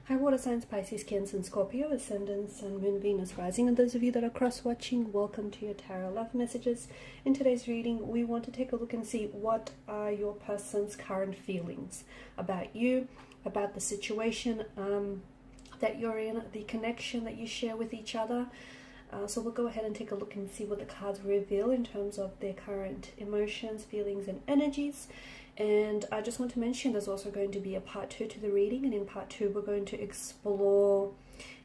Hi water signs, Pisces, Cancer and Scorpio, Ascendant, Sun, Moon, Venus, Rising. And those of you that are cross-watching, welcome to your Tarot Love Messages. In today's reading, we want to take a look and see what are your person's current feelings about you, about the situation that you're in, the connection that you share with each other. So we'll go ahead and take a look and see what the cards reveal in terms of their current emotions, feelings, and energies. And I just want to mention there's also going to be a part 2 to the reading, and in part 2 we're going to explore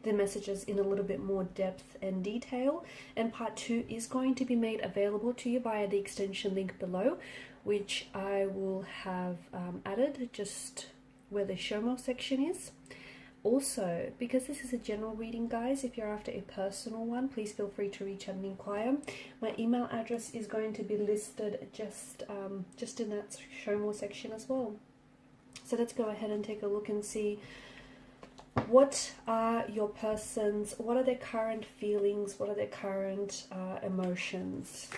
the messages in a little bit more depth and detail. And part 2 is going to be made available to you via the extension link below, which I will have added just where the show more section is. Also, because this is a general reading, guys, if you're after a personal one, please feel free to reach out and inquire. My email address is going to be listed just in that show more section as well. So let's go ahead and take a look and see what are your person's, what are their current feelings, what are their current emotions.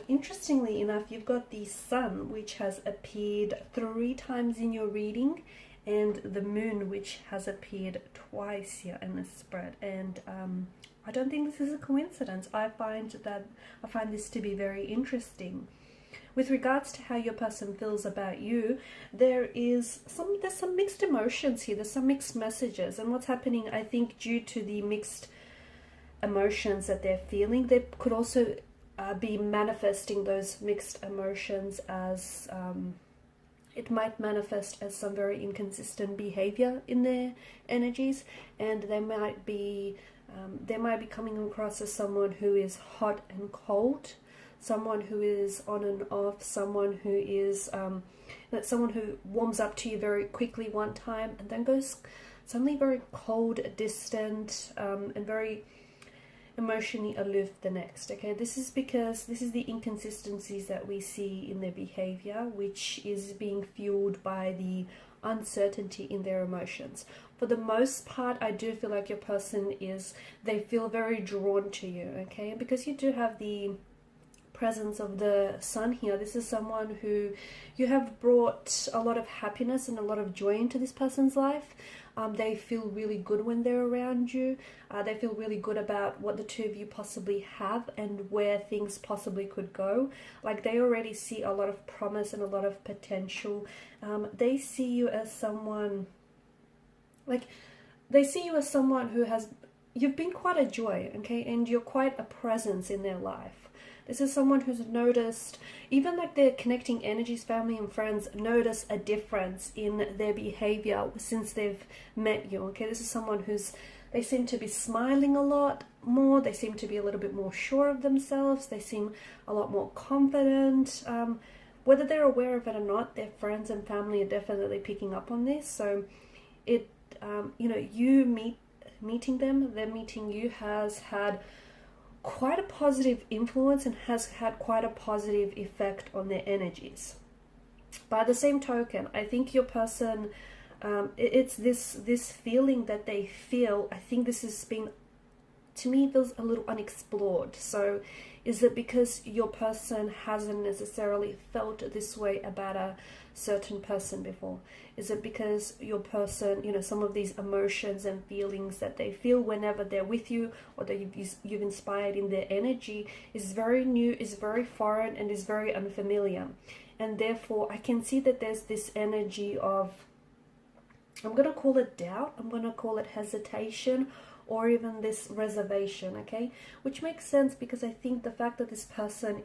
Interestingly enough, you've got the Sun, which has appeared 3 times in your reading, and the Moon, which has appeared twice here in the spread. And I don't think this is a coincidence. I find this to be very interesting. With regards to how your person feels about you, there's some mixed emotions here. There's some mixed messages, and what's happening, I think, due to the mixed emotions that they're feeling, they could also be manifesting those mixed emotions as it might manifest as some very inconsistent behavior in their energies, and they might be coming across as someone who is hot and cold, someone who is on and off, someone who is someone who warms up to you very quickly one time and then goes suddenly very cold, distant, and very emotionally aloof the next. Okay, this is because this is the inconsistencies that we see in their behavior, which is being fueled by the uncertainty in their emotions. For the most part, I do feel like your person they feel very drawn to you, okay, because you do have the presence of the Sun here. This is someone who you have brought a lot of happiness and a lot of joy into this person's life. They feel really good when they're around you. They feel really good about what the two of you possibly have and where things possibly could go. Like, they already see a lot of promise and a lot of potential. They see you as someone, who you've been quite a joy, okay, and you're quite a presence in their life. This is someone who's noticed, even like their connecting energies, family and friends, notice a difference in their behavior since they've met you, okay? This is someone they seem to be smiling a lot more, they seem to be a little bit more sure of themselves, they seem a lot more confident. Whether they're aware of it or not, their friends and family are definitely picking up on this. So you meeting them, them meeting you has had quite a positive influence and has had quite a positive effect on their energies. By the same token, I think your person, it's this feeling that they feel, I think this has been, to me, feels a little unexplored. So is it because your person hasn't necessarily felt this way about a certain person before? Is it because your person, some of these emotions and feelings that they feel whenever they're with you or that you've inspired in their energy is very new, is very foreign, and is very unfamiliar? And therefore, I can see that there's this energy of, I'm going to call it doubt, I'm going to call it hesitation, or even this reservation, okay? Which makes sense because I think the fact that this person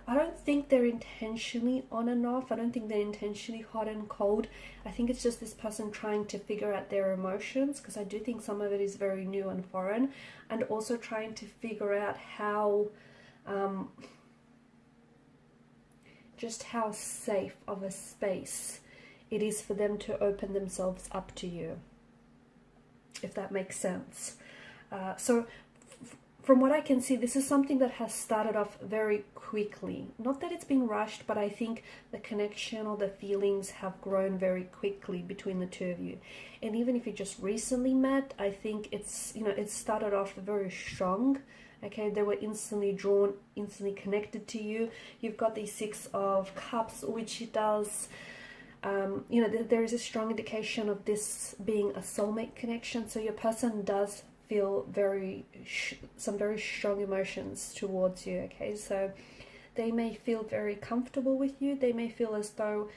I don't think they're intentionally on and off. I don't think they're intentionally hot and cold. I think it's just this person trying to figure out their emotions, because I do think some of it is very new and foreign, and also trying to figure out how just how safe of a space it is for them to open themselves up to you, if that makes sense. So from what I can see, this is something that has started off very quickly. Not that it's been rushed, but I think the connection or the feelings have grown very quickly between the two of you. And even if you just recently met, I think it's, you know, it started off very strong. Okay, they were instantly drawn, instantly connected to you. You've got the Six of Cups, which does, you know, there is a strong indication of this being a soulmate connection. So your person does feel some very strong emotions towards you. Okay, so they may feel very comfortable with you. They may feel as though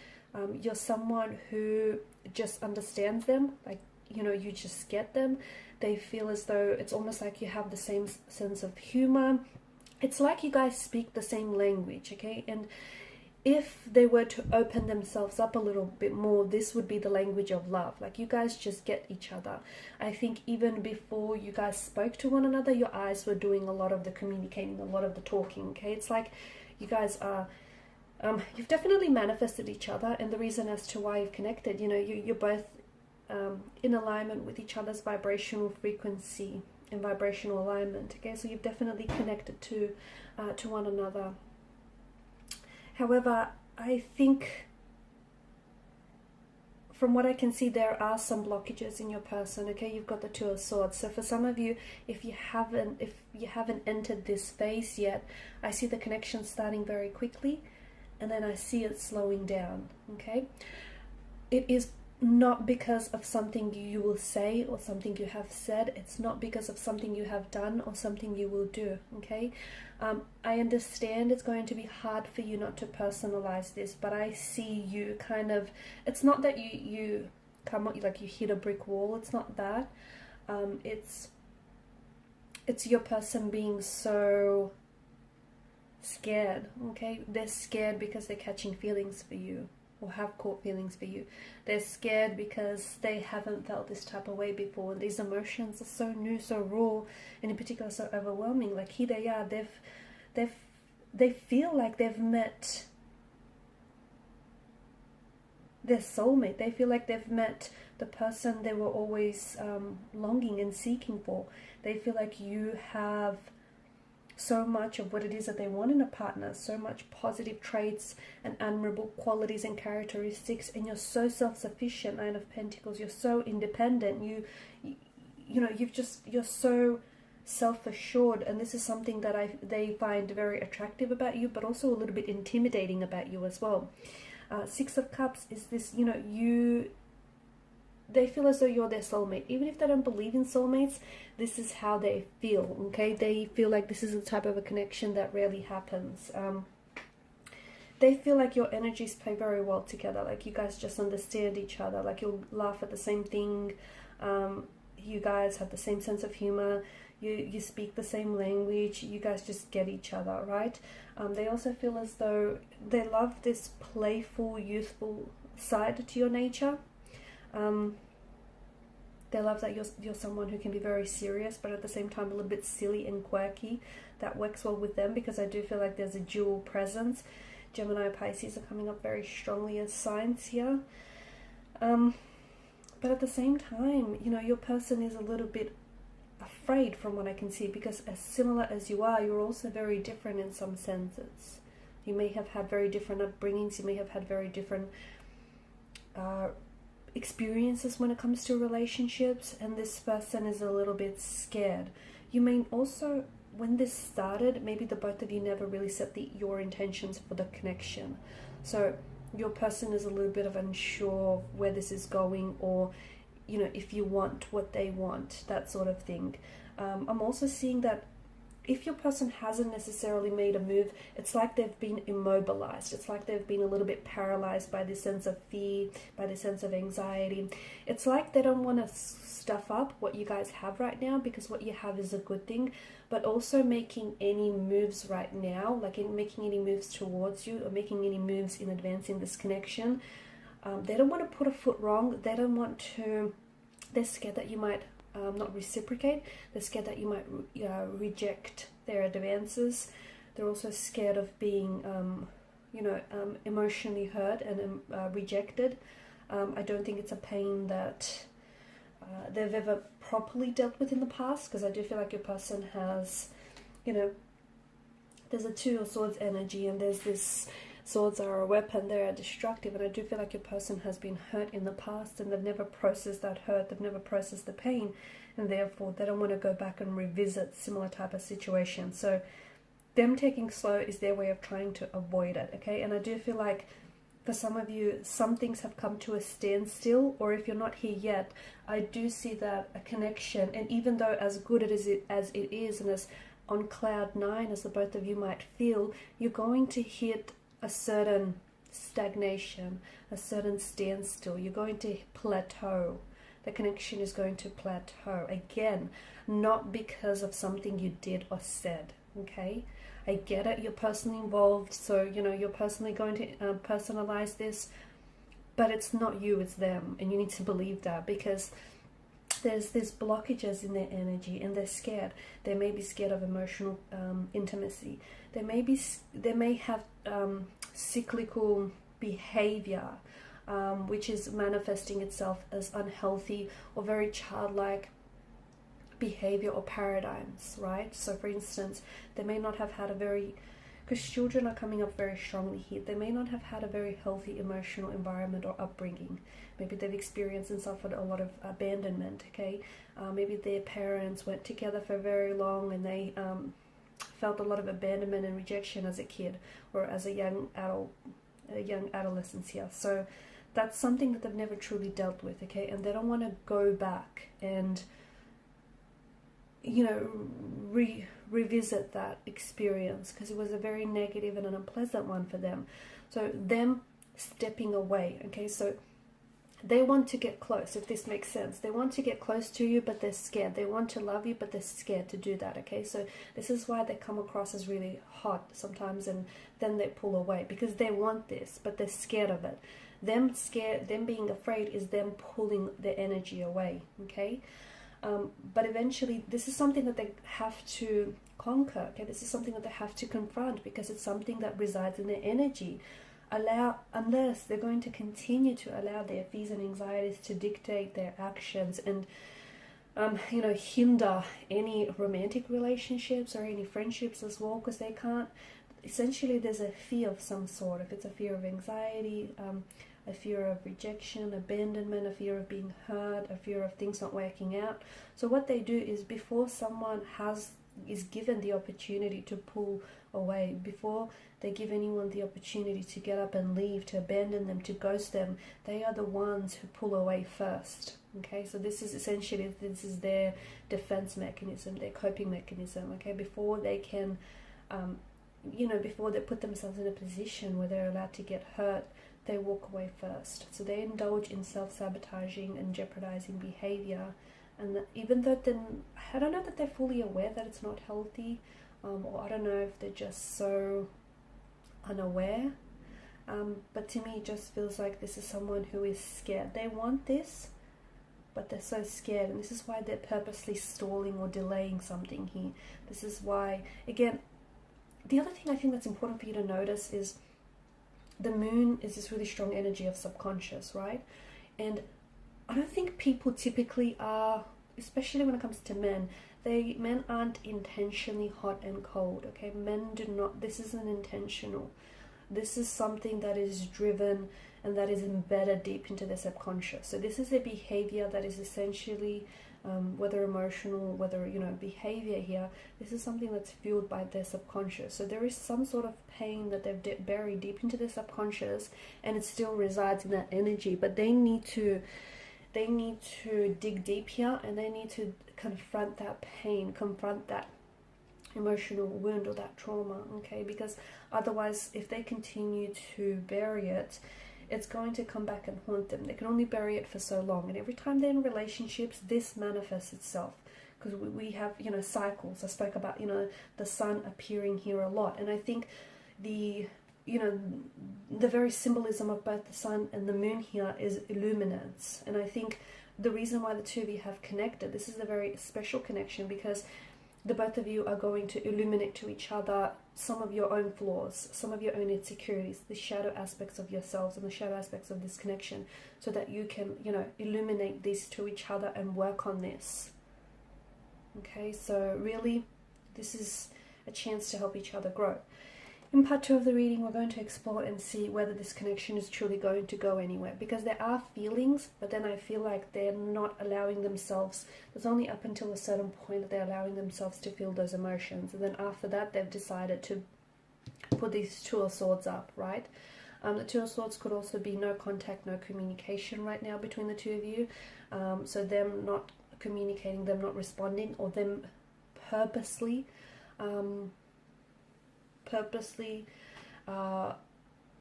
you're someone who just understands them, like, you know, you just get them. They feel as though it's almost like you have the same sense of humor. It's like you guys speak the same language. Okay, and if they were to open themselves up a little bit more, this would be the language of love. Like, you guys just get each other. I think even before you guys spoke to one another, your eyes were doing a lot of the communicating, a lot of the talking. Okay, it's like you guys are, you've definitely manifested each other, and the reason as to why you've connected, you know, you're both in alignment with each other's vibrational frequency and vibrational alignment. Okay, so you've definitely connected to one another. However, I think from what I can see, there are some blockages in your person. Okay, you've got the Two of Swords. So for some of you, if you haven't entered this phase yet, I see the connection starting very quickly, and then I see it slowing down. Okay, it is not because of something you will say or something you have said. It's not because of something you have done or something you will do. Okay, I understand it's going to be hard for you not to personalize this, but I see you kind of, it's not that you come up like you hit a brick wall. It's not that. It's your person being so scared. Okay, they're scared because they're catching feelings for you, or have caught feelings for you. They're scared because they haven't felt this type of way before. And these emotions are so new, so raw, and in particular so overwhelming. Like, here they are, they feel like they've met their soulmate. They feel like they've met the person they were always longing and seeking for. They feel like you have so much of what it is that they want in a partner, so much positive traits and admirable qualities and characteristics, and you're so self-sufficient. Nine of Pentacles, you're so independent, you know, you're so self-assured, and this is something that they find very attractive about you, but also a little bit intimidating about you as well. Six of Cups is this, you know, they feel as though you're their soulmate. Even if they don't believe in soulmates, this is how they feel, okay? They feel like this is the type of a connection that rarely happens. They feel like your energies play very well together. Like, you guys just understand each other. Like, you'll laugh at the same thing. You guys have the same sense of humor. You speak the same language. You guys just get each other, right? They also feel as though they love this playful, youthful side to your nature. They love that you're someone who can be very serious, but at the same time a little bit silly and quirky. That works well with them, because I do feel like there's a dual presence. Gemini and Pisces are coming up very strongly as signs here. But at the same time, you know, your person is a little bit afraid from what I can see, because as similar as you are, you're also very different in some senses. You may have had very different upbringings. You may have had very different experiences when it comes to relationships, and this person is a little bit scared. You may also, when this started, maybe the both of you never really set your intentions for the connection. So your person is a little bit of unsure where this is going, or, you know, if you want what they want, that sort of thing. I'm also seeing that if your person hasn't necessarily made a move, it's like they've been immobilized. It's like they've been a little bit paralyzed by this sense of fear, by this sense of anxiety. It's like they don't want to stuff up what you guys have right now, because what you have is a good thing, but also making any moves right now, like in making any moves towards you or making any moves in advancing this connection, they don't want to put a foot wrong. They don't want to, they're scared that you might not reciprocate. They're scared that you might reject their advances. They're also scared of being you know, emotionally hurt and rejected. I don't think it's a pain that they've ever properly dealt with in the past, because I do feel like your person has, you know, there's a Two of Swords energy, and there's this swords are a weapon, they're destructive, and I do feel like your person has been hurt in the past and they've never processed that hurt, they've never processed the pain, and therefore they don't want to go back and revisit similar type of situation. So them taking slow is their way of trying to avoid it, okay? And I do feel like for some of you, some things have come to a standstill, or if you're not here yet, I do see that a connection, and even though as good as it is, and as on cloud 9 as the both of you might feel, you're going to hit a certain stagnation, a certain standstill. You're going to plateau. The connection is going to plateau. Again, not because of something you did or said, okay? I get it, you're personally involved, so, you know, you're personally going to personalize this, but it's not you, it's them, and you need to believe that, because there's blockages in their energy, and they're scared. They may be scared of emotional intimacy. They may have cyclical behavior, which is manifesting itself as unhealthy or very childlike behavior or paradigms, right? So for instance, they may not have had a very, because children are coming up very strongly here, they may not have had a very healthy emotional environment or upbringing. Maybe they've experienced and suffered a lot of abandonment, okay? Maybe their parents weren't together for very long, and they felt a lot of abandonment and rejection as a kid or as a young adolescence here. So that's something that they've never truly dealt with, okay? And they don't want to go back and, you know, revisit that experience, because it was a very negative and an unpleasant one for them. So them stepping away, okay? So they want to get close, if this makes sense. They want to get close to you, but they're scared. They want to love you, but they're scared to do that, okay? So this is why they come across as really hot sometimes, and then they pull away, because they want this, but they're scared of it. Them being afraid is them pulling their energy away, okay? But eventually, this is something that they have to conquer, okay? This is something that they have to confront, because it's something that resides in their energy. Unless they're going to continue to allow their fears and anxieties to dictate their actions and, you know, hinder any romantic relationships or any friendships as well, because they can't, essentially there's a fear of some sort. If it's a fear of anxiety, a fear of rejection, abandonment, a fear of being hurt, a fear of things not working out. So what they do is, before someone is given the opportunity to pull away, before they give anyone the opportunity to get up and leave, to abandon them, to ghost them, they are the ones who pull away first, okay? So this is essentially, this is their defense mechanism, their coping mechanism, okay? Before they can, you know, before they put themselves in a position where they're allowed to get hurt, they walk away first. So they indulge in self-sabotaging and jeopardizing behavior. And even though I don't know that they're fully aware that it's not healthy, or I don't know if they're just so unaware. But to me, it just feels like this is someone who is scared. They want this, but they're so scared. And this is why they're purposely stalling or delaying something here. This is why, again, the other thing I think that's important for you to notice is the moon is this really strong energy of subconscious, right? And I don't think people typically are, especially when it comes to men, men aren't intentionally hot and cold, okay? Men do not, this isn't intentional. This is something that is driven and that is embedded deep into their subconscious. So this is a behavior that is essentially, whether emotional, whether, you know, behavior here, this is something that's fueled by their subconscious. So there is some sort of pain that they've buried deep into their subconscious, and it still resides in that energy, but they need to dig deep here, and they need to confront that pain, confront that emotional wound or that trauma, okay? Because otherwise, if they continue to bury it, it's going to come back and haunt them. They can only bury it for so long, and every time they're in relationships, this manifests itself, because we have, you know, cycles. I spoke about, you know, the sun appearing here a lot, and I think the very symbolism of both the sun and the moon here is illuminance. And I think the reason why the two of you have connected, this is a very special connection, because the both of you are going to illuminate to each other some of your own flaws, some of your own insecurities, the shadow aspects of yourselves and the shadow aspects of this connection, so that you can, you know, illuminate these to each other and work on this. Okay, so really, this is a chance to help each other grow. In part 2 of the reading, we're going to explore and see whether this connection is truly going to go anywhere. Because there are feelings, but then I feel like they're not allowing themselves. It's only up until a certain point that they're allowing themselves to feel those emotions. And then after that, they've decided to put these Two of Swords up, right? The Two of Swords could also be no contact, no communication right now between the two of you. So them not communicating, them not responding, or them purposely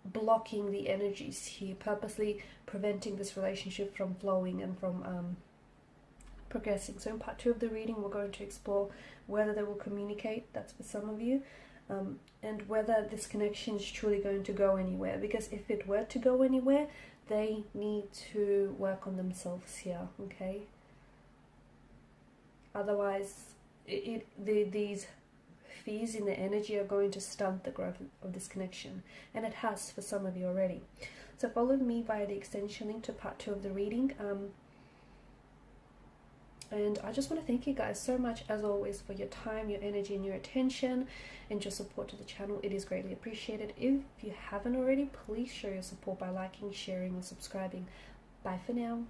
blocking the energies here, purposely preventing this relationship from flowing and from progressing. So in part 2 of the reading, we're going to explore whether they will communicate, that's for some of you, and whether this connection is truly going to go anywhere. Because if it were to go anywhere, they need to work on themselves here, okay? Otherwise, these fears in the energy are going to stunt the growth of this connection, and it has for some of you already. So follow me via the extension link to part 2 of the reading, and I just want to thank you guys so much, as always, for your time, your energy, and your attention, and your support to the channel. It is greatly appreciated. If you haven't already, please show your support by liking, sharing, or subscribing. Bye for now.